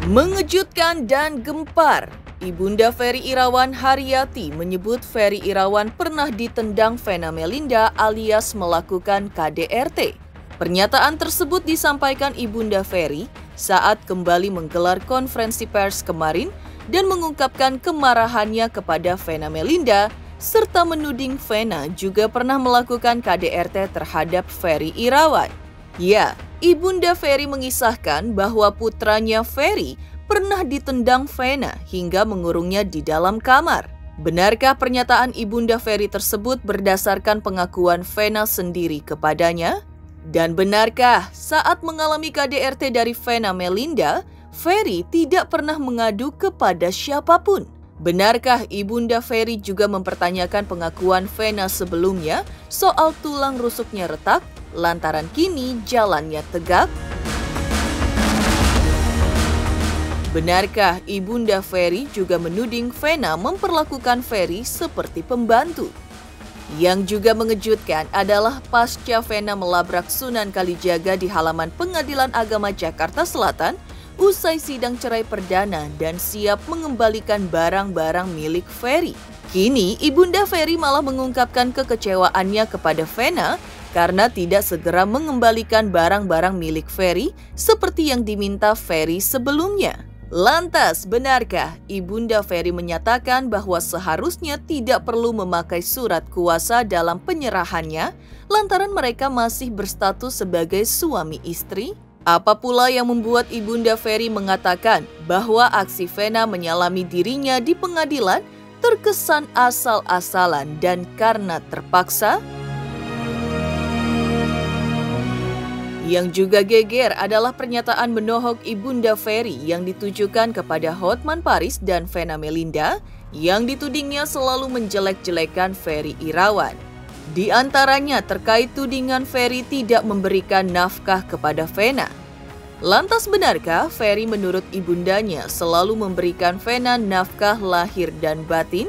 Mengejutkan dan gempar, Ibunda Ferry Irawan Haryati menyebut Ferry Irawan pernah ditendang Vena Melinda alias melakukan KDRT. Pernyataan tersebut disampaikan Ibunda Ferry saat kembali menggelar konferensi pers kemarin dan mengungkapkan kemarahannya kepada Vena Melinda serta menuding Vena juga pernah melakukan KDRT terhadap Ferry Irawan. Ya, Ibunda Ferry mengisahkan bahwa putranya Ferry pernah ditendang Vena hingga mengurungnya di dalam kamar. Benarkah pernyataan Ibunda Ferry tersebut berdasarkan pengakuan Vena sendiri kepadanya? Dan benarkah saat mengalami KDRT dari Vena Melinda, Ferry tidak pernah mengadu kepada siapapun? Benarkah Ibunda Ferry juga mempertanyakan pengakuan Vena sebelumnya soal tulang rusuknya retak lantaran kini jalannya tegak? Benarkah Ibunda Ferry juga menuding Vena memperlakukan Ferry seperti pembantu? Yang juga mengejutkan adalah pasca Vena melabrak Sunan Kalijaga di halaman Pengadilan Agama Jakarta Selatan usai sidang cerai perdana dan siap mengembalikan barang-barang milik Ferry. Kini Ibunda Ferry malah mengungkapkan kekecewaannya kepada Vena karena tidak segera mengembalikan barang-barang milik Ferry seperti yang diminta Ferry sebelumnya. Lantas, benarkah Ibunda Ferry menyatakan bahwa seharusnya tidak perlu memakai surat kuasa dalam penyerahannya lantaran mereka masih berstatus sebagai suami istri? Apa pula yang membuat Ibunda Ferry mengatakan bahwa aksi Vena menyalami dirinya di pengadilan terkesan asal-asalan dan karena terpaksa? Yang juga geger adalah pernyataan menohok Ibunda Ferry yang ditujukan kepada Hotman Paris dan Vena Melinda yang ditudingnya selalu menjelek-jelekan Ferry Irawan. Di antaranya terkait tudingan Ferry tidak memberikan nafkah kepada Vena. Lantas benarkah Ferry menurut ibundanya selalu memberikan Vena nafkah lahir dan batin?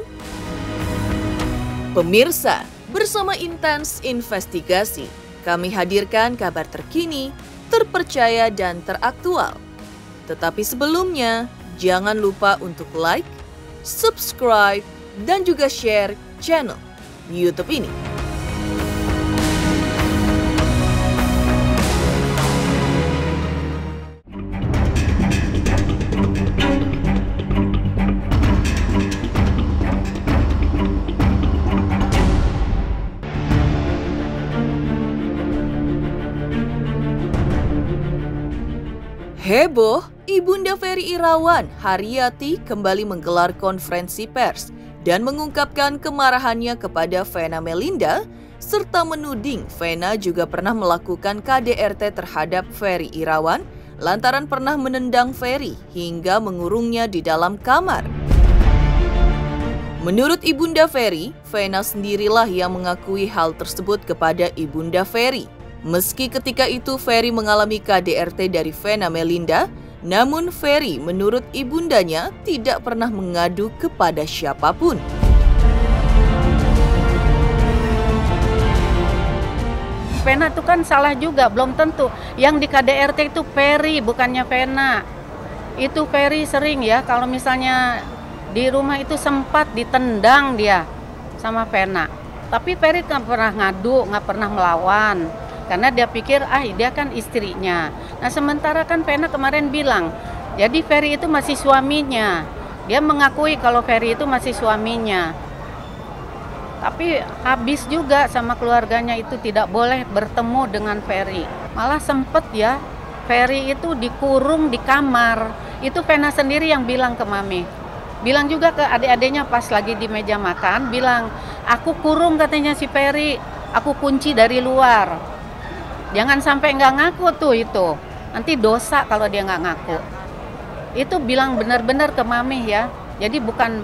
Pemirsa, bersama Intens Investigasi, kami hadirkan kabar terkini, terpercaya dan teraktual. Tetapi sebelumnya, jangan lupa untuk like, subscribe, dan juga share channel YouTube ini. Heboh, Ibunda Ferry Irawan Haryati kembali menggelar konferensi pers dan mengungkapkan kemarahannya kepada Vena Melinda serta menuding Vena juga pernah melakukan KDRT terhadap Ferry Irawan lantaran pernah menendang Ferry hingga mengurungnya di dalam kamar. Menurut Ibunda Ferry, Vena sendirilah yang mengakui hal tersebut kepada Ibunda Ferry. Meski ketika itu Ferry mengalami KDRT dari Vena Melinda, namun Ferry menurut ibundanya tidak pernah mengadu kepada siapapun. Vena itu kan salah juga, belum tentu. Yang di KDRT itu Ferry, bukannya Vena. Itu Ferry sering ya, kalau misalnya di rumah itu sempat ditendang dia sama Vena. Tapi Ferry nggak pernah ngadu, nggak pernah melawan. Karena dia pikir, dia kan istrinya. Nah sementara kan Vena kemarin bilang, jadi Ferry itu masih suaminya. Dia mengakui kalau Ferry itu masih suaminya. Tapi habis juga sama keluarganya itu tidak boleh bertemu dengan Ferry. Malah sempet ya, Ferry itu dikurung di kamar. Itu Vena sendiri yang bilang ke Mami. Bilang juga ke adik-adiknya pas lagi di meja makan, bilang, aku kurung katanya si Ferry, aku kunci dari luar. Jangan sampai nggak ngaku tuh itu, nanti dosa kalau dia nggak ngaku. Itu bilang benar-benar ke Mami ya. Jadi bukan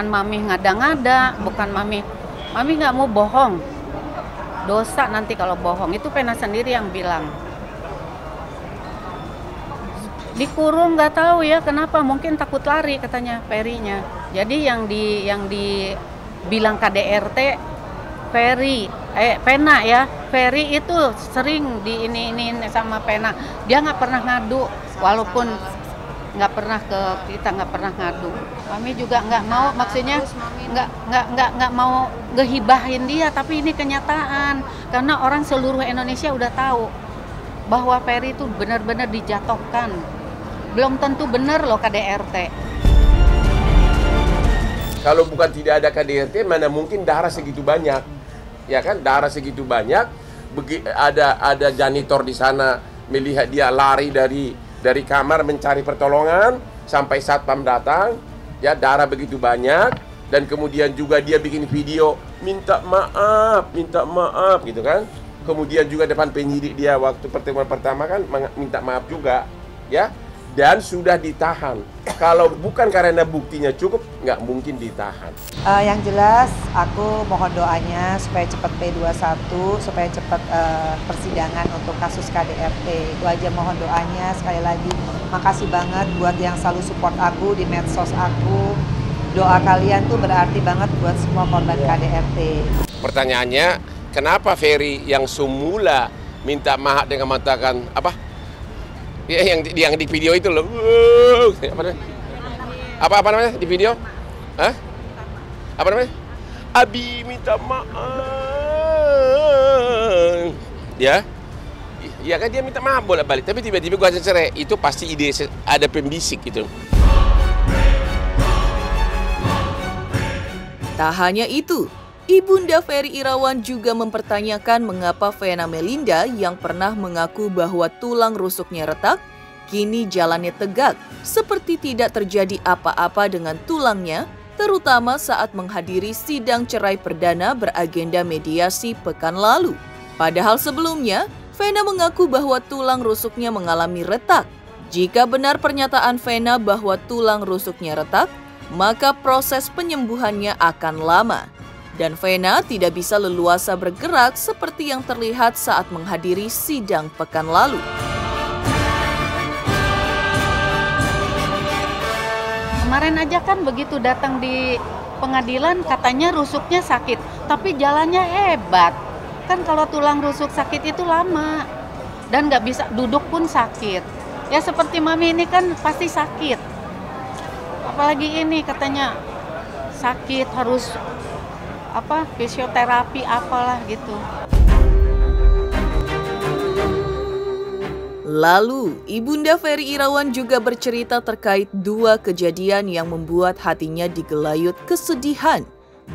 Mami ngada-ngada, bukan Mami nggak mau bohong. Dosa nanti kalau bohong. Itu Vena sendiri yang bilang. Dikurung nggak tahu ya kenapa, mungkin takut lari katanya Ferry-nya. Jadi yang dibilang KDRT Vena ya. Ferry itu sering di ini sama Vena. Dia nggak pernah ngadu, walaupun kita nggak pernah ngadu. Kami juga nggak mau, maksudnya nggak mau ngehibahin dia, tapi ini kenyataan karena orang seluruh Indonesia udah tahu bahwa Ferry itu benar-benar dijatuhkan. Belum tentu benar loh KDRT. Kalau bukan tidak ada KDRT, mana mungkin darah segitu banyak, ya kan? Darah segitu banyak, ada janitor di sana melihat dia lari dari kamar mencari pertolongan sampai satpam datang, ya darah begitu banyak, dan kemudian juga dia bikin video minta maaf gitu kan. Kemudian juga depan penyidik dia waktu pertemuan pertama kan minta maaf juga, ya. Dan sudah ditahan. Kalau bukan karena buktinya cukup, nggak mungkin ditahan. Yang jelas, aku mohon doanya supaya cepat P21, supaya cepat persidangan untuk kasus KDRT. Itu aja mohon doanya. Sekali lagi, makasih banget buat yang selalu support aku di medsos aku. Doa kalian tuh berarti banget buat semua korban KDRT. Pertanyaannya, kenapa Ferry yang semula minta maaf dengan mengatakan apa? Ya, yang di video itu loh. Apa namanya di video? Hah? Apa namanya? Abi minta maaf. Ya. Ya kan dia minta maaf bolak-balik, tapi tiba-tiba gua cerai. Itu pasti ide ada pembisik gitu. Tak hanya itu, Ibunda Ferry Irawan juga mempertanyakan mengapa Vena Melinda yang pernah mengaku bahwa tulang rusuknya retak, kini jalannya tegak, seperti tidak terjadi apa-apa dengan tulangnya, terutama saat menghadiri sidang cerai perdana beragenda mediasi pekan lalu. Padahal sebelumnya, Vena mengaku bahwa tulang rusuknya mengalami retak. Jika benar pernyataan Vena bahwa tulang rusuknya retak, maka proses penyembuhannya akan lama. Dan Vena tidak bisa leluasa bergerak seperti yang terlihat saat menghadiri sidang pekan lalu. Kemarin aja kan begitu datang di pengadilan katanya rusuknya sakit, tapi jalannya hebat. Kan kalau tulang rusuk sakit itu lama dan nggak bisa duduk pun sakit. Ya seperti Mami ini kan pasti sakit. Apalagi ini katanya sakit harus fisioterapi apalah gitu. Lalu, Ibunda Ferry Irawan juga bercerita terkait dua kejadian yang membuat hatinya digelayut kesedihan,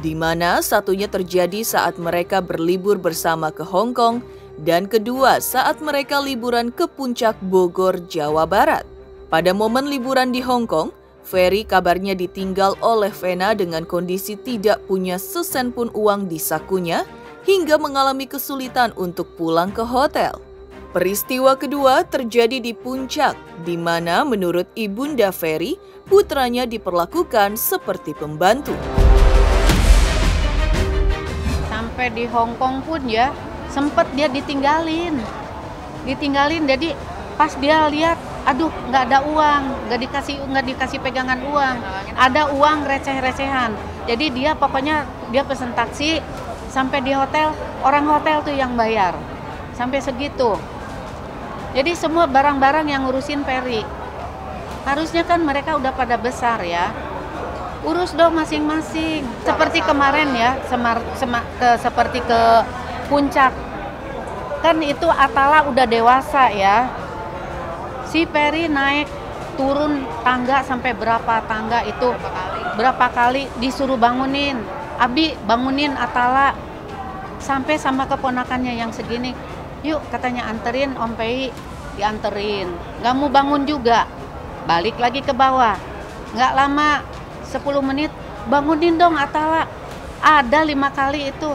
di mana satunya terjadi saat mereka berlibur bersama ke Hong Kong, dan kedua saat mereka liburan ke Puncak Bogor, Jawa Barat. Pada momen liburan di Hong Kong, Ferry kabarnya ditinggal oleh Vena dengan kondisi tidak punya sesen pun uang di sakunya hingga mengalami kesulitan untuk pulang ke hotel. Peristiwa kedua terjadi di Puncak, di mana menurut Ibunda Ferry, putranya diperlakukan seperti pembantu. Sampai di Hong Kong pun ya, sempat dia ditinggalin, jadi pas dia lihat, aduh nggak ada uang, nggak dikasih pegangan uang, ada uang receh-recehan. Jadi dia pokoknya dia pesen taksi sampai di hotel, orang hotel tuh yang bayar, sampai segitu. Jadi semua barang-barang yang ngurusin Ferry. Harusnya kan mereka udah pada besar ya, urus dong masing-masing. Seperti kemarin ya, seperti ke Puncak, kan itu Atala udah dewasa ya. Si Ferry naik turun tangga sampai berapa tangga itu, berapa kali disuruh bangunin. Abi bangunin Atala, sampai sama keponakannya yang segini. Yuk katanya anterin Om Pei, dianterin. Gak mau bangun juga, balik lagi ke bawah. Gak lama, 10 menit, bangunin dong Atala. Ada 5 kali itu,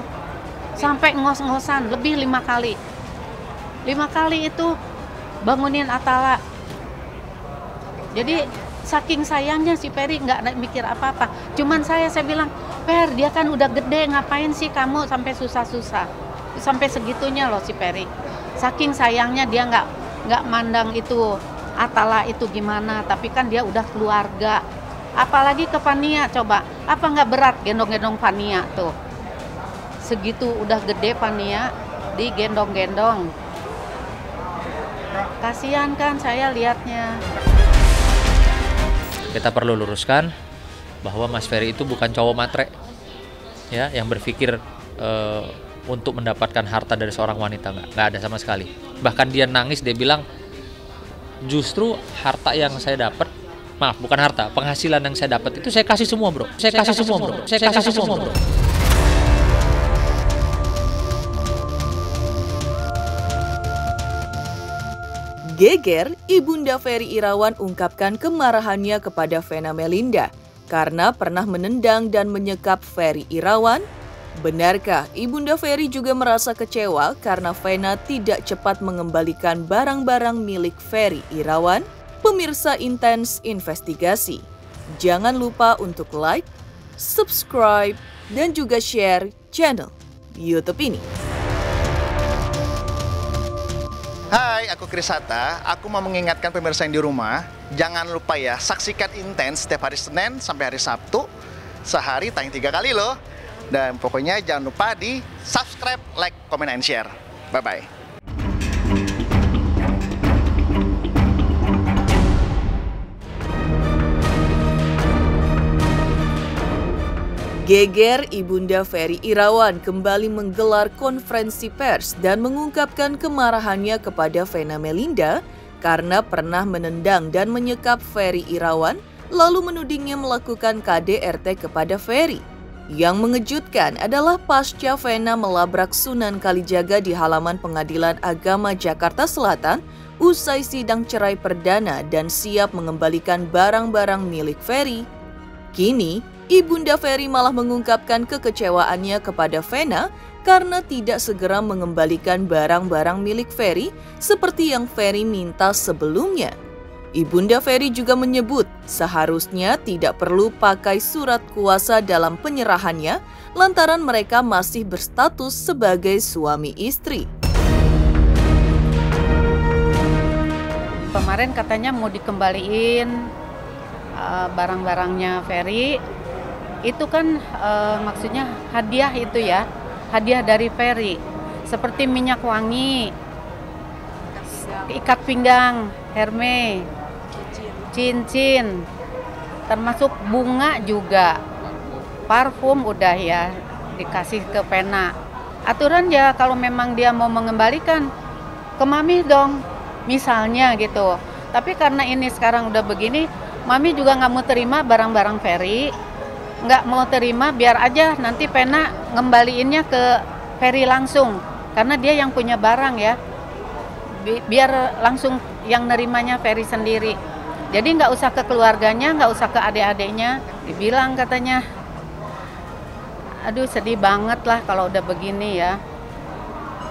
sampai ngos-ngosan, lebih 5 kali. 5 kali itu bangunin Atala. Jadi saking sayangnya si Ferry nggak mikir apa-apa. Cuman saya bilang, Fer, dia kan udah gede, ngapain sih kamu sampai susah-susah? Sampai segitunya loh si Ferry. Saking sayangnya dia nggak mandang itu Atala itu gimana. Tapi kan dia udah keluarga. Apalagi ke Fania coba. Apa nggak berat gendong-gendong Fania tuh? Segitu udah gede Fania digendong-gendong. Kasihan kan saya lihatnya. Kita perlu luruskan bahwa Mas Ferry itu bukan cowok matre, ya, yang berpikir untuk mendapatkan harta dari seorang wanita. Nggak ada sama sekali. Bahkan dia nangis, dia bilang justru harta yang saya dapat, maaf bukan harta, penghasilan yang saya dapat itu saya kasih semua bro, saya kasih semua bro, saya kasih semua bro. Geger, Ibunda Ferry Irawan ungkapkan kemarahannya kepada Vena Melinda karena pernah menendang dan menyekap Ferry Irawan. Benarkah Ibunda Ferry juga merasa kecewa karena Vena tidak cepat mengembalikan barang-barang milik Ferry Irawan? Pemirsa Intens Investigasi, jangan lupa untuk like, subscribe, dan juga share channel YouTube ini. Hai, aku Chris Hatta. Aku mau mengingatkan pemirsa yang di rumah, jangan lupa ya, saksikan Intens setiap hari Senin sampai hari Sabtu. Sehari tayang 3 kali loh. Dan pokoknya jangan lupa di subscribe, like, comment, and share. Bye-bye. Geger, Ibunda Ferry Irawan kembali menggelar konferensi pers dan mengungkapkan kemarahannya kepada Vena Melinda karena pernah menendang dan menyekap Ferry Irawan, lalu menudingnya melakukan KDRT kepada Ferry. Yang mengejutkan adalah pasca Vena melabrak Sunan Kalijaga di halaman Pengadilan Agama Jakarta Selatan usai sidang cerai perdana dan siap mengembalikan barang-barang milik Ferry. Kini, Ibunda Ferry malah mengungkapkan kekecewaannya kepada Vena karena tidak segera mengembalikan barang-barang milik Ferry seperti yang Ferry minta sebelumnya. Ibunda Ferry juga menyebut seharusnya tidak perlu pakai surat kuasa dalam penyerahannya lantaran mereka masih berstatus sebagai suami istri. Kemarin katanya mau dikembaliin barang-barangnya Ferry. Itu kan maksudnya hadiah itu ya, hadiah dari Ferry. Seperti minyak wangi, ikat pinggang, Hermes, cincin, termasuk bunga juga, parfum udah ya dikasih ke Vena. Aturan ya kalau memang dia mau mengembalikan ke Mami dong, misalnya gitu. Tapi karena ini sekarang udah begini, Mami juga nggak mau terima barang-barang Ferry, nggak mau terima, biar aja nanti Vena ngembaliinnya ke Ferry langsung, karena dia yang punya barang ya. Biar langsung yang nerimanya Ferry sendiri. Jadi nggak usah ke keluarganya, nggak usah ke adik-adiknya. Dibilang katanya, aduh sedih banget lah kalau udah begini ya.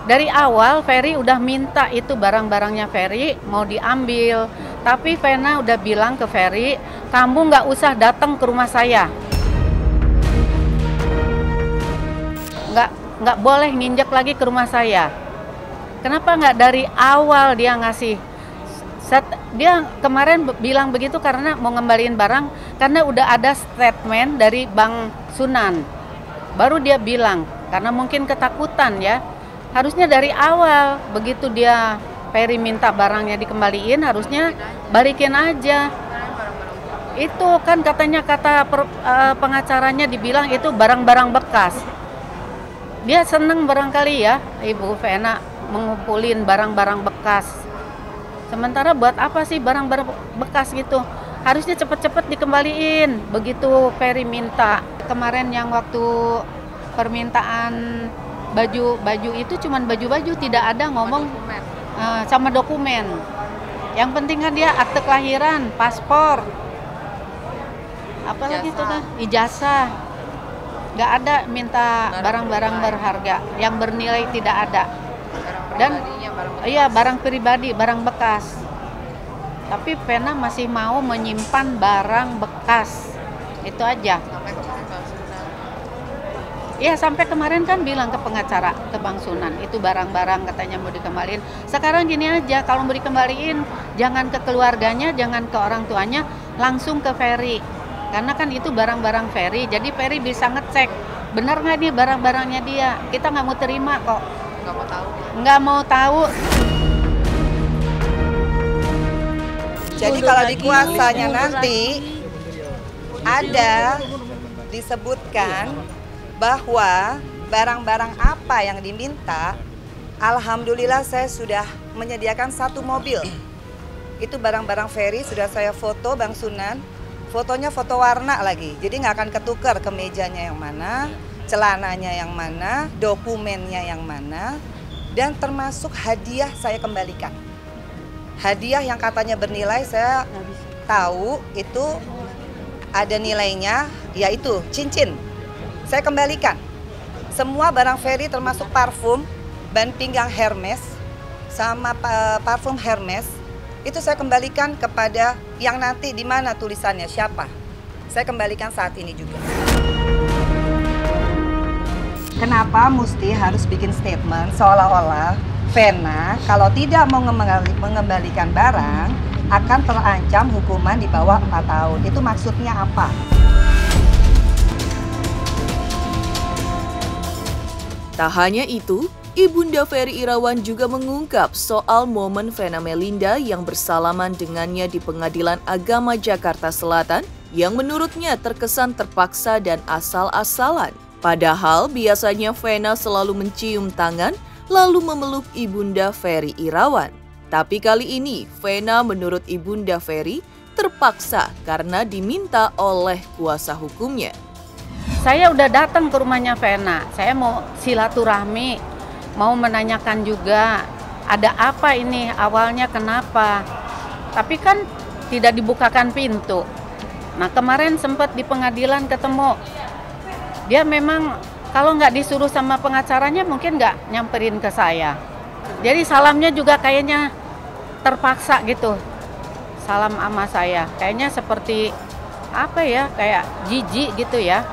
Dari awal Ferry udah minta itu barang-barangnya Ferry mau diambil. Tapi Vena udah bilang ke Ferry, kamu nggak usah datang ke rumah saya. Nggak boleh nginjek lagi ke rumah saya. Kenapa nggak dari awal dia ngasih? Dia kemarin bilang begitu karena mau ngembaliin barang, karena udah ada statement dari Bang Sunan. Baru dia bilang, karena mungkin ketakutan ya. Harusnya dari awal, begitu dia Ferry minta barangnya dikembaliin, harusnya balikin aja. Itu kan katanya kata pengacaranya dibilang itu barang-barang bekas. Dia seneng barangkali ya, Ibu Vena mengumpulin barang-barang bekas. Sementara buat apa sih barang-barang bekas gitu? Harusnya cepet-cepet dikembaliin, begitu Ferry minta. Kemarin yang waktu permintaan baju itu cuman baju-baju, tidak ada ngomong sama dokumen. Yang penting kan dia akte kelahiran, paspor, apalagi itu kan ijazah. Nggak ada minta barang-barang berharga yang bernilai, tidak ada. Dan iya barang pribadi, barang bekas. Tapi Vena masih mau menyimpan barang bekas. Itu aja. Iya, sampai kemarin kan bilang ke pengacara, ke Bang Sunan, itu barang-barang katanya mau dikembaliin. Sekarang gini aja, kalau mau dikembaliin jangan ke keluarganya, jangan ke orang tuanya, langsung ke Ferry. Karena kan itu barang-barang Ferry, jadi Ferry bisa ngecek benar nggak nih barang-barangnya dia. Kita nggak mau terima kok. Nggak mau tahu. Nggak mau tahu. Jadi kalau di kuasanya nanti ada disebutkan bahwa barang-barang apa yang diminta, alhamdulillah saya sudah menyediakan 1 mobil. Itu barang-barang Ferry sudah saya foto, Bang Sunan. Fotonya foto warna lagi, jadi nggak akan ketukar kemejanya yang mana, celananya yang mana, dokumennya yang mana, dan termasuk hadiah saya kembalikan. Hadiah yang katanya bernilai, saya tahu itu ada nilainya, yaitu cincin. Saya kembalikan. Semua barang Ferry termasuk parfum, ban pinggang Hermes, sama parfum Hermes, itu saya kembalikan kepada yang nanti di mana tulisannya, siapa. Saya kembalikan saat ini juga. Kenapa mesti harus bikin statement seolah-olah Vena kalau tidak mau mengembalikan barang akan terancam hukuman di bawah 4 tahun. Itu maksudnya apa? Tak hanya itu, Ibunda Ferry Irawan juga mengungkap soal momen Vena Melinda yang bersalaman dengannya di Pengadilan Agama Jakarta Selatan yang menurutnya terkesan terpaksa dan asal-asalan. Padahal biasanya Vena selalu mencium tangan lalu memeluk Ibunda Ferry Irawan. Tapi kali ini Vena menurut Ibunda Ferry terpaksa karena diminta oleh kuasa hukumnya. Saya udah datang ke rumahnya Vena, saya mau silaturahmi, mau menanyakan juga ada apa ini, awalnya kenapa. Tapi kan tidak dibukakan pintu. Nah kemarin sempat di pengadilan ketemu, dia memang kalau nggak disuruh sama pengacaranya mungkin nggak nyamperin ke saya. Jadi salamnya juga kayaknya terpaksa gitu, salam sama saya. Kayaknya seperti apa ya, kayak jijik gitu ya.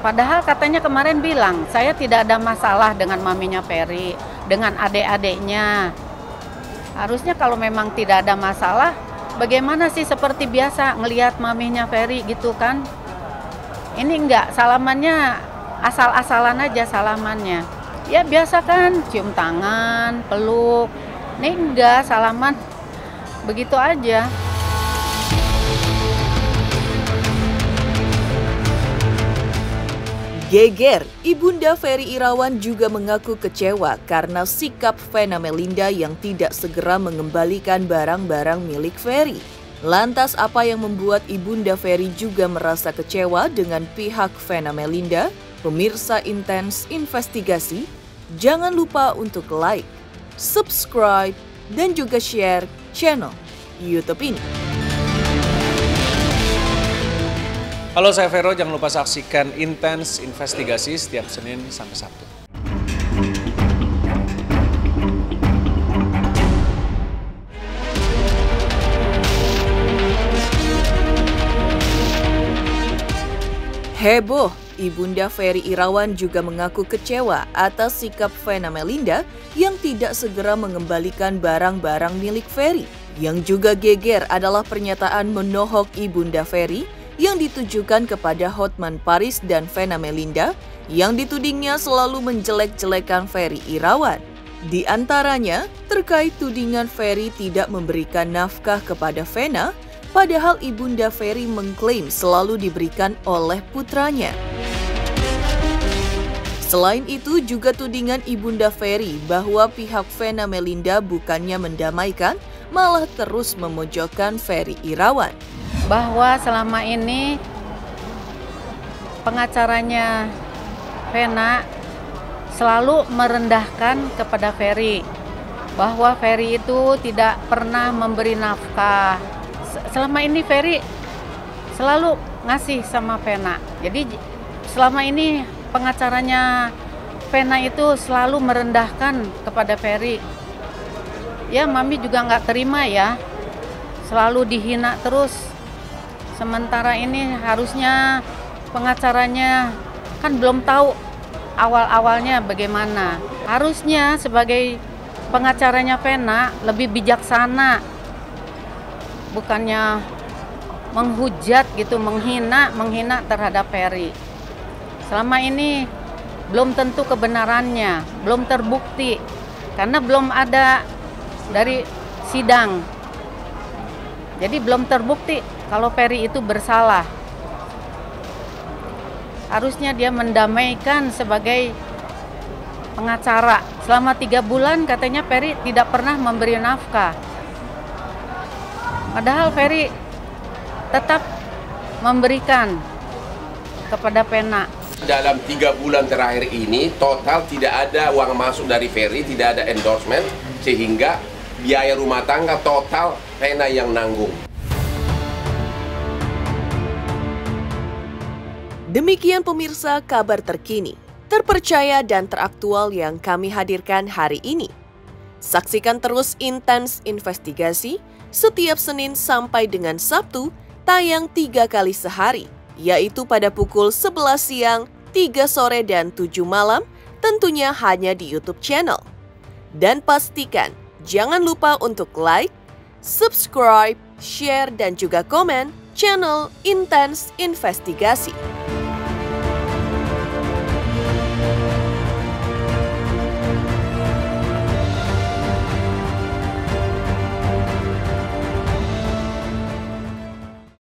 Padahal katanya kemarin bilang, saya tidak ada masalah dengan maminya Ferry, dengan adik-adiknya. Harusnya kalau memang tidak ada masalah, bagaimana sih seperti biasa ngelihat maminya Ferry gitu kan? Ini enggak, salamannya asal-asalan aja salamannya. Ya biasa kan, cium tangan, peluk. Ini enggak, salaman begitu aja. Geger, Ibunda Ferry Irawan juga mengaku kecewa karena sikap Vena Melinda yang tidak segera mengembalikan barang-barang milik Ferry. Lantas apa yang membuat Ibunda Ferry juga merasa kecewa dengan pihak Vena Melinda? Pemirsa Intens Investigasi, jangan lupa untuk like, subscribe, dan juga share channel YouTube ini. Halo, saya Vero. Jangan lupa saksikan Intens Investigasi setiap Senin sampai Sabtu. Heboh, Ibunda Ferry Irawan juga mengaku kecewa atas sikap Vena Melinda yang tidak segera mengembalikan barang-barang milik Ferry. Yang juga geger adalah pernyataan menohok Ibunda Ferry yang ditujukan kepada Hotman Paris dan Vena Melinda yang ditudingnya selalu menjelek-jelekan Ferry Irawan. Di antaranya terkait tudingan Ferry tidak memberikan nafkah kepada Vena, padahal Ibunda Ferry mengklaim selalu diberikan oleh putranya. Selain itu juga tudingan Ibunda Ferry bahwa pihak Vena Melinda bukannya mendamaikan, malah terus memojokkan Ferry Irawan. Bahwa selama ini pengacaranya Vena selalu merendahkan kepada Ferry, bahwa Ferry itu tidak pernah memberi nafkah. Selama ini Ferry selalu ngasih sama Vena. Jadi selama ini pengacaranya Vena itu selalu merendahkan kepada Ferry. Ya Mami juga nggak terima ya, selalu dihina terus. Sementara ini harusnya pengacaranya kan belum tahu awal-awalnya bagaimana. Harusnya sebagai pengacaranya Vena lebih bijaksana. Bukannya menghujat gitu, menghina terhadap Ferry. Selama ini belum tentu kebenarannya, belum terbukti. Karena belum ada dari sidang. Jadi belum terbukti kalau Ferry itu bersalah. harusnya dia mendamaikan sebagai pengacara. Selama 3 bulan katanya Ferry tidak pernah memberi nafkah. Padahal Ferry tetap memberikan kepada Pena. Dalam 3 bulan terakhir ini total tidak ada uang masuk dari Ferry, tidak ada endorsement, sehingga biaya rumah tangga total Pena yang nanggung. Demikian pemirsa kabar terkini, terpercaya dan teraktual yang kami hadirkan hari ini. Saksikan terus Intens Investigasi setiap Senin sampai dengan Sabtu, tayang 3 kali sehari, yaitu pada pukul 11 siang, 3 sore, dan 7 malam, tentunya hanya di YouTube channel. Dan pastikan jangan lupa untuk like, subscribe, share, dan juga komen channel Intens Investigasi.